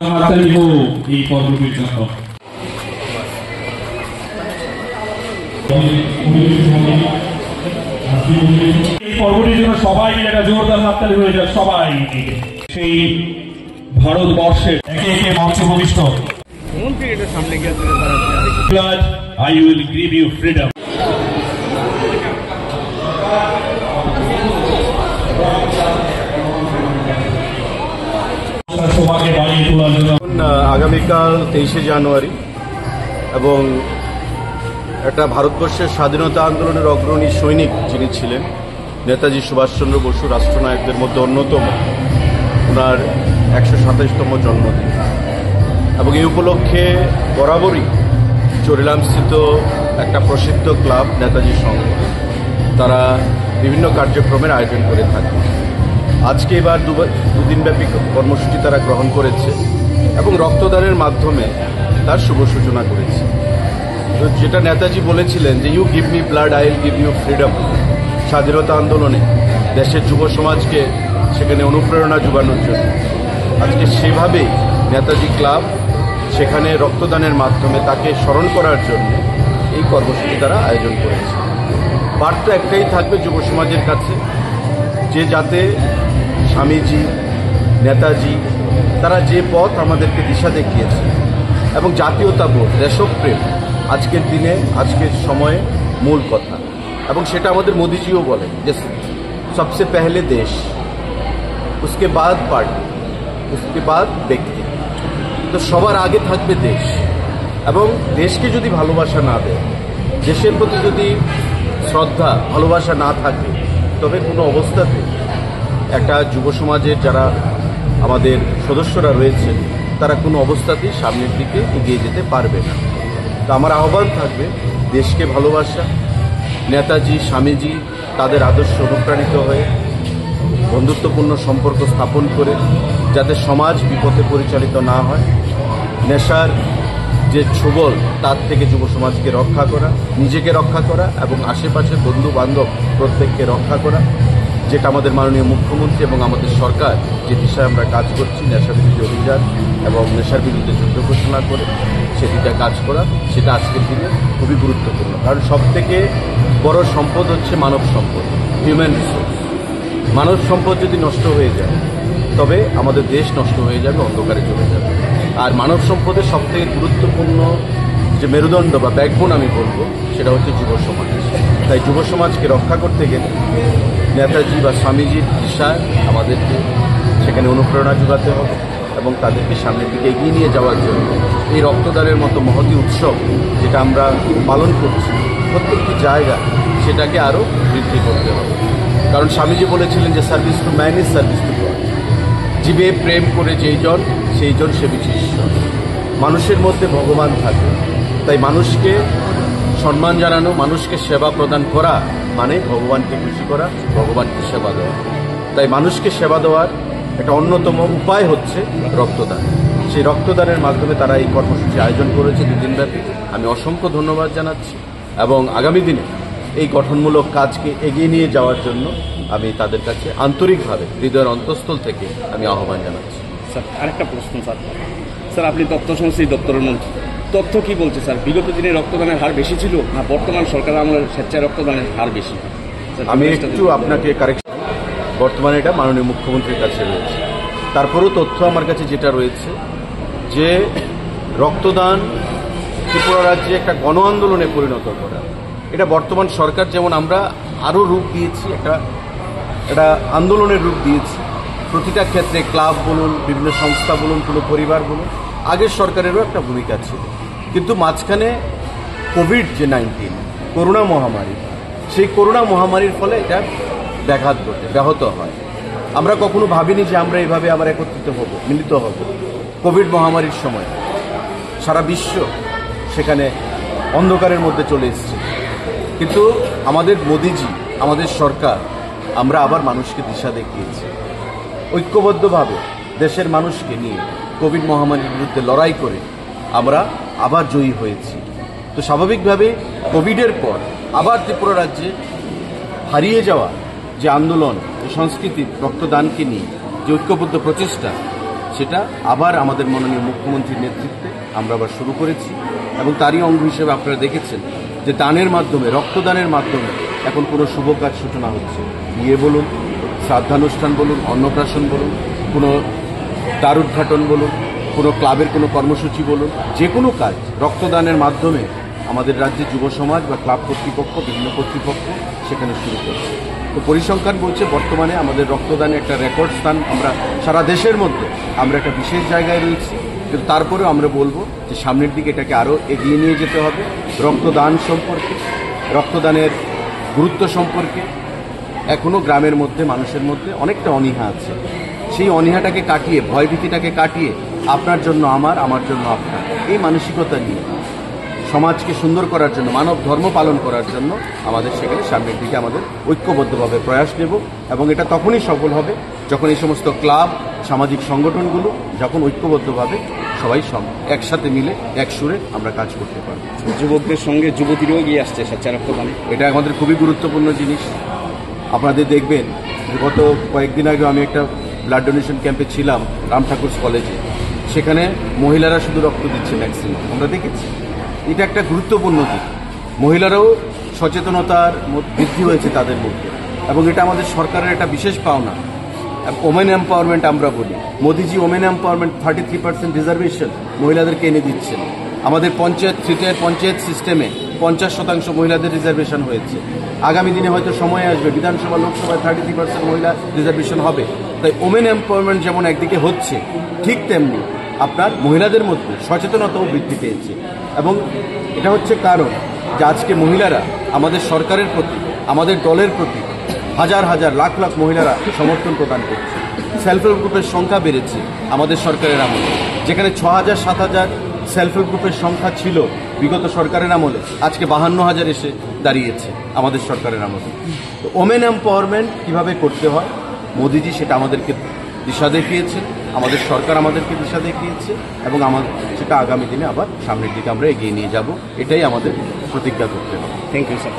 এই পর্বটির জন্য এই পর্বটির জন্য সবাই মিলে একটা জোরদার হাততালি হয়ে যাক। সবাই সেই ভারতবর্ষের একে একে মঞ্চে ভূমিষ্ঠ I will give you freedom. আগামীকাল 23শে জানুয়ারি এবং একটা ভারতবর্ষের স্বাধীনতা আন্দোলনের অগ্রণী সৈনিক যিনি ছিলেন নেতাজি সুভাষচন্দ্র বসু, রাষ্ট্রনায়কদের মধ্যে অন্যতম, ওনার 127তম জন্মদিন এবং এই উপলক্ষে বরাবরই চরিলামস্থিত একটা প্রসিদ্ধ ক্লাব নেতাজি সংঘ তারা বিভিন্ন কার্যক্রমের আয়োজন করে থাকে। আজকে এবার দুদিনব্যাপী কর্মসূচি তারা গ্রহণ করেছে এবং রক্তদানের মাধ্যমে তার শুভ সূচনা করেছে। তো যেটা নেতাজি বলেছিলেন যে you give me blood I will give you freedom, স্বাধীনতা আন্দোলনে দেশের যুব সমাজকে সেখানে অনুপ্রেরণা যোগানোর জন্য আজকে সেভাবেই নেতাজি ক্লাব সেখানে রক্তদানের মাধ্যমে তাকে স্মরণ করার জন্য এই কর্মসূচি তারা আয়োজন করেছে। বার্তা একটাই থাকবে যুব সমাজের কাছে যে যাতে স্বামীজি, নেতাজি তারা যে পথ আমাদেরকে দিশা দেখিয়েছে এবং জাতীয়তাবোধ, দেশপ্রেম আজকের দিনে আজকের সময়ে মূল কথা, এবং সেটা আমাদের মোদিজিও বলেন যে সবসে পহলে দেশ, উসকে বাদ পার্টি, উসকে বাদ ব্যক্তি। তো সবার আগে থাকবে দেশ, এবং দেশকে যদি ভালোবাসা না দেয়, দেশের প্রতি যদি শ্রদ্ধা ভালোবাসা না থাকে, তবে কোনো অবস্থাতে একটা যুব সমাজের যারা আমাদের সদস্যরা রয়েছে তারা কোনো অবস্থাতেই সামনের দিকে এগিয়ে যেতে পারবে না। তো আমার আহ্বান থাকবে দেশকে ভালোবাসা, নেতাজি, স্বামীজি তাদের আদর্শ অনুপ্রাণিত হয়ে বন্ধুত্বপূর্ণ সম্পর্ক স্থাপন করে যাতে সমাজ বিপথে পরিচালিত না হয়, নেশার যে ছোবল তার থেকে যুব সমাজকে রক্ষা করা, নিজেকে রক্ষা করা এবং আশেপাশের বন্ধু বান্ধব প্রত্যেককে রক্ষা করা, যেটা আমাদের মাননীয় মুখ্যমন্ত্রী এবং আমাদের সরকার যে দিশায় আমরা কাজ করছি, নেশা বিরোধী অভিযান এবং নেশার বিরুদ্ধে যুদ্ধ ঘোষণা করে সেদিকে কাজ করা, সেটা আজকের দিনে খুবই গুরুত্বপূর্ণ। কারণ সবথেকে বড় সম্পদ হচ্ছে মানব সম্পদ, হিউম্যান রিসোর্স। মানব সম্পদ যদি নষ্ট হয়ে যায় তবে আমাদের দেশ নষ্ট হয়ে যাবে, অন্ধকারে চলে যাবে। আর মানব সম্পদের সবথেকে গুরুত্বপূর্ণ যে মেরুদণ্ড বা ব্যাকবোন আমি বলবো সেটা হচ্ছে যুব সমাজ। তাই যুব সমাজকে রক্ষা করতে গেলে নেতাজি বা স্বামীজির দিশায় আমাদেরকে সেখানে অনুপ্রেরণা যোগাতে হবে এবং তাদেরকে সামনের দিকে এগিয়ে নিয়ে যাওয়ার জন্য এই রক্তদানের মতো মহতী উৎসব যেটা আমরা পালন করছি প্রত্যেকটি জায়গা সেটাকে আরও বৃদ্ধি করতে হবে। কারণ স্বামীজি বলেছিলেন যে service to man is service to god. জীবে প্রেম করে যেইজন সেইজন সেবিছে ঈশ্বর। মানুষের মধ্যে ভগবান থাকে, তাই মানুষকে সম্মান জানানো, মানুষকে সেবা প্রদান করা মানে ভগবানকে খুশি করা, ভগবানকে সেবা দেওয়া। তাই মানুষকে সেবা দেওয়ার একটা অন্যতম উপায় হচ্ছে রক্তদান। সেই রক্তদানের মাধ্যমে তারা এই কর্মসূচি আয়োজন করেছে দুদিনব্যাপী। আমি অসংখ্য ধন্যবাদ জানাচ্ছি এবং আগামী দিনে এই গঠনমূলক কাজকে এগিয়ে নিয়ে যাওয়ার জন্য আমি তাদের কাছে আন্তরিকভাবে হৃদয়ের অন্তঃস্থল থেকে আমি আহ্বান জানাচ্ছি। স্যার আরেকটা প্রশ্ন স্যার আপনি তথ্য সংস্কৃতি দপ্তরের মন্ত্রী, তথ্য কি বলছে স্যার? বিগত দিনে রক্তদানের হার বেশি ছিল না বর্তমান সরকার আমলের স্বেচ্ছায় রক্তদানের হার বেশি? আমি একটু আপনাকে কারেকশন, বর্তমানে এটা মাননীয় মুখ্যমন্ত্রীর কাছে রয়েছে। তারপরেও তথ্য আমার কাছে যেটা রয়েছে যে রক্তদান ত্রিপুরা রাজ্যে একটা গণ আন্দোলনে পরিণত করা, এটা বর্তমান সরকার যেমন আমরা আরও রূপ দিয়েছি, একটা আন্দোলনের রূপ দিয়েছি। প্রতিটা ক্ষেত্রে ক্লাব বলুন, বিভিন্ন সংস্থা বলুন, কোনো পরিবার বলুন, আগের সরকারেরও একটা ভূমিকা ছিল। কিন্তু মাঝখানে কোভিড-19 করোনা মহামারী, সেই করোনা মহামারীর ফলে এটা ব্যাঘাত ঘটে, ব্যাহত হয়। আমরা কখনো ভাবিনি যে আমরা এইভাবে আবার একত্রিত হব, মিলিত হব। কোভিড মহামারীর সময় সারা বিশ্ব সেখানে অন্ধকারের মধ্যে চলে এসেছে, কিন্তু আমাদের মোদিজি, আমাদের সরকার, আমরা আবার মানুষকে দিশা দেখিয়েছি। ঐক্যবদ্ধভাবে দেশের মানুষকে নিয়ে কোভিড মহামারীর বিরুদ্ধে লড়াই করে আমরা আবার জয়ী হয়েছি। তো স্বাভাবিকভাবে কোভিডের পর আবার ত্রিপুরা রাজ্যে হারিয়ে যাওয়া যে আন্দোলন, যে সংস্কৃতি, রক্তদানকে নিয়ে যে ঐক্যবদ্ধ প্রচেষ্টা, সেটা আবার আমাদের মাননীয় মুখ্যমন্ত্রীর নেতৃত্বে আমরা আবার শুরু করেছি এবং তারই অঙ্গ হিসেবে আপনারা দেখেছেন যে দানের মাধ্যমে, রক্তদানের মাধ্যমে এখন কোনো শুভ কাজ সূচনা হচ্ছে। বিয়ে বলুন, শ্রাদ্ধানুষ্ঠান বলুন, অন্নপ্রাশন বলুন, কোনো দ্বার উদ্ঘাটন বলুন, কোনো ক্লাবের কোনো কর্মসূচি বলুন, যে কোনো কাজ রক্তদানের মাধ্যমে আমাদের রাজ্যে যুব সমাজ বা ক্লাব কর্তৃপক্ষ, বিভিন্ন কর্তৃপক্ষ সেখানে শুরু করছে। তো পরিসংখ্যান বলছে বর্তমানে আমাদের রক্তদানে একটা রেকর্ড স্থান, আমরা সারা দেশের মধ্যে আমরা একটা বিশেষ জায়গায় রয়েছি। কিন্তু তারপরেও আমরা বলবো যে সামনের দিকে এটাকে আরও এগিয়ে নিয়ে যেতে হবে। রক্তদান সম্পর্কে, রক্তদানের গুরুত্ব সম্পর্কে এখনও গ্রামের মধ্যে, মানুষের মধ্যে অনেকটা অনীহা আছে। সেই অনীহাটাকে কাটিয়ে, ভয়ভীতিটাকে কাটিয়ে আপনার জন্য আমার জন্য আপনার, এই মানসিকতা নিয়ে সমাজকে সুন্দর করার জন্য, মানব ধর্ম পালন করার জন্য আমাদের সেখানে সামনের দিকে আমাদের ঐক্যবদ্ধভাবে প্রয়াস নেব। এবং এটা তখনই সফল হবে যখন এই সমস্ত ক্লাব, সামাজিক সংগঠনগুলো যখন ঐক্যবদ্ধভাবে সবাই একসাথে মিলে এক সুরে আমরা কাজ করতে পারব। যুবকদের সঙ্গে যুবতীরাও গিয়ে আসছে স্বেচ্ছা রক্তদানে। এটা আমাদের খুবই গুরুত্বপূর্ণ জিনিস। আপনাদের দেখবেন যে গত কয়েকদিন আগে আমি একটা ব্লাড ডোনেশন ক্যাম্পে ছিলাম রাম ঠাকুর কলেজে। সেখানে মহিলারা শুধু রক্ত দিচ্ছে ম্যাক্সিমাম, আমরা দেখেছি। এটা একটা গুরুত্বপূর্ণ দিক। মহিলারাও সচেতনতার বৃদ্ধি হয়েছে তাদের মধ্যে, এবং এটা আমাদের সরকারের একটা বিশেষ পাওনা। ওমেন এম্পাওয়ারমেন্ট আমরা বলি, মোদিজি ওমেন এম্পাওয়ারমেন্ট 33% রিজার্ভেশন মহিলাদেরকে এনে দিচ্ছেন। আমাদের পঞ্চায়েত সিস্টেমে 50% মহিলাদের রিজার্ভেশন হয়েছে। আগামী দিনে হয়তো সময় আসবে বিধানসভা, লোকসভায় 33% মহিলা রিজার্ভেশন হবে। তাই ওমেন এম্পাওয়ারমেন্ট যেমন একদিকে হচ্ছে, ঠিক তেমনি আপনার মহিলাদের মধ্যে সচেতনতাও বৃদ্ধি পেয়েছে। এবং এটা হচ্ছে কারণ যে আজকে মহিলারা আমাদের সরকারের প্রতি, আমাদের দলের প্রতি হাজার হাজার লাখ লাখ মহিলারা সমর্থন প্রদান করছে। সেলফ হেল্প গ্রুপের সংখ্যা বেড়েছে আমাদের সরকারের আমলে। যেখানে 6,000 7,000 সেলফ হেল্প গ্রুপের সংখ্যা ছিল বিগত সরকারের আমলে, আজকে 52,000 এসে দাঁড়িয়েছে আমাদের সরকারের আমলে। তো ওমেন এম্পাওয়ারমেন্ট কীভাবে করতে হয় মোদিজি সেটা আমাদেরকে দিশা দেখিয়েছে, আমাদের সরকার আমাদেরকে দিশা দেখিয়েছে, এবং সেটা আগামী দিনে আবার সামনের দিকে আমরা এগিয়ে নিয়ে যাব। এটাই আমাদের প্রতিজ্ঞা করতে হবে। Thank you sir.